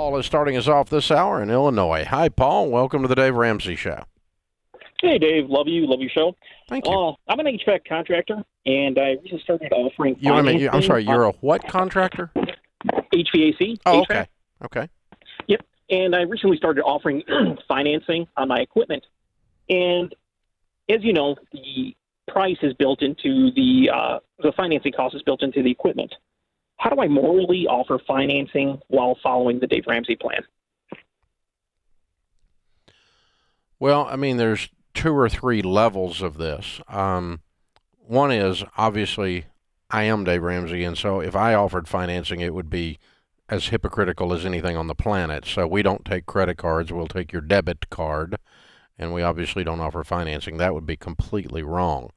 Paul is starting us off this hour in Illinois. Hi, Paul. Welcome to the Dave Ramsey Show. Hey, Dave. Love you. Love your show. Thank you. I'm an HVAC contractor, and I recently started offering financing. I'm sorry, you're a what contractor? HVAC. Oh, HVAC. Okay. Yep. And I recently started offering financing on my equipment. And as you know, the price is built into the financing cost is built into the equipment. How do I morally offer financing while following the Dave Ramsey plan? Well, I mean, there's 2 or 3 levels of this. One is, obviously, I am Dave Ramsey, and so if I offered financing, it would be as hypocritical as anything on the planet. So we don't take credit cards. We'll take your debit card, and we obviously don't offer financing. That would be completely wrong.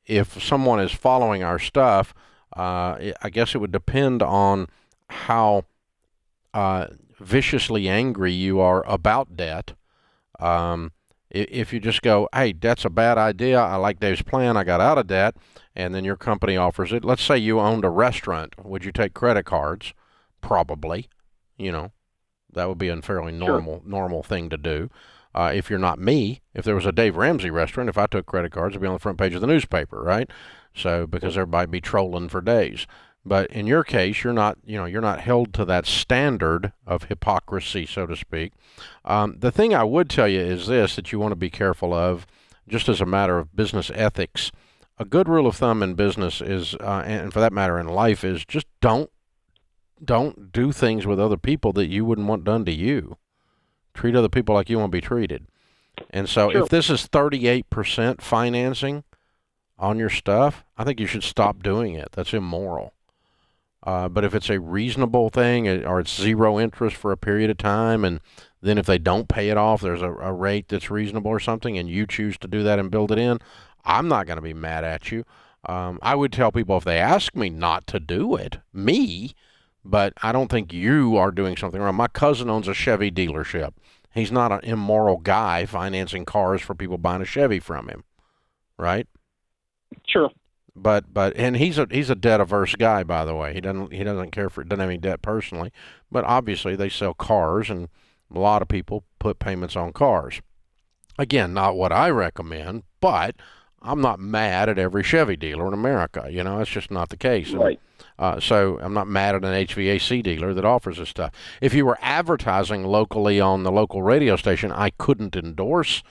If someone is following our stuff, I guess it would depend on how viciously angry you are about debt. If you just go, hey, debt's a bad idea, I like Dave's plan, I got out of debt, and then your company offers it. Let's say you owned a restaurant. Would you take credit cards? Probably. That would be a fairly normal thing to do. If you're not me, if there was a Dave Ramsey restaurant, if I took credit cards, it'd be on the front page of the newspaper, right? So, because everybody'd be trolling for days. But in your case, you're not held to that standard of hypocrisy, so to speak. The thing I would tell you is this, that you want to be careful of, just as a matter of business ethics. A good rule of thumb in business is, and for that matter in life, is just don't do things with other people that you wouldn't want done to you. Treat other people like you want to be treated. And so if this is 38% financing on your stuff, I think you should stop doing it. That's immoral. But if it's a reasonable thing, or it's 0 interest for a period of time, and then if they don't pay it off, there's a rate that's reasonable or something, and you choose to do that and build it in, I'm not going to be mad at you. I would tell people if they ask me not to do it, but I don't think you are doing something wrong. My cousin owns a Chevy dealership. He's not an immoral guy financing cars for people buying a Chevy from him, right? Sure. But and he's a debt averse guy, by the way. He doesn't care for it, doesn't have any debt personally. But obviously they sell cars, and a lot of people put payments on cars. Again, not what I recommend, but I'm not mad at every Chevy dealer in America. It's just not the case. Right. So I'm not mad at an HVAC dealer that offers this stuff. If you were advertising locally on the local radio station, I couldn't endorse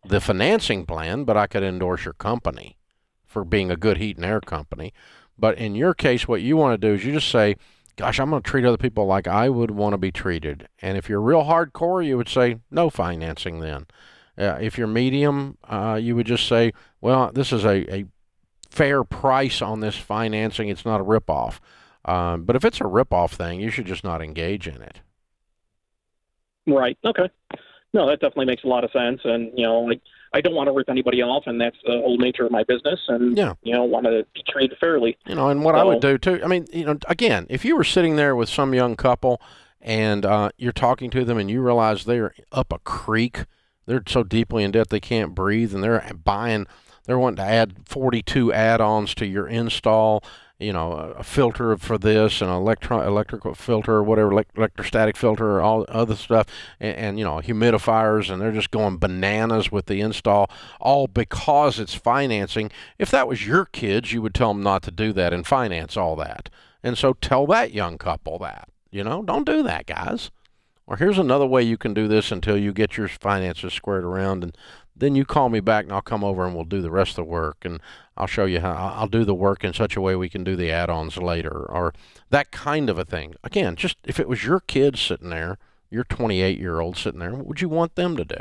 the financing plan, but I could endorse your company for being a good heat and air company. But in your case, what you want to do is you just say, gosh, I'm going to treat other people like I would want to be treated. And if you're real hardcore, you would say no financing then. If you're medium, you would just say, well, this is a fair price on this financing. It's not a ripoff. But if it's a ripoff thing, you should just not engage in it. Right. Okay. No, that definitely makes a lot of sense. And, I don't want to rip anybody off, and that's the whole nature of my business. And, want to be treated fairly. And what I would do, too, I mean, again, if you were sitting there with some young couple and you're talking to them and you realize they're up a creek, they're so deeply in debt they can't breathe, and they're wanting to add 42 add-ons to your install, a filter for this, and electrical filter, or whatever, electrostatic filter, or all other stuff, and humidifiers, and they're just going bananas with the install, all because it's financing. If that was your kids, you would tell them not to do that and finance all that. And so tell that young couple that, don't do that, guys. Or here's another way you can do this until you get your finances squared around, and then you call me back and I'll come over and we'll do the rest of the work, and I'll show you how I'll do the work in such a way we can do the add-ons later, or that kind of a thing. Again, just if it was your kids sitting there, your 28-year-old sitting there, what would you want them to do?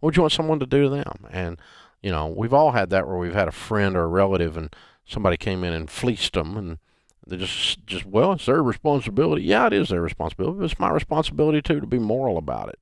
What would you want someone to do to them? And, we've all had that where we've had a friend or a relative and somebody came in and fleeced them, and they just well, it's their responsibility. Yeah, it is their responsibility, but it's my responsibility too to be moral about it.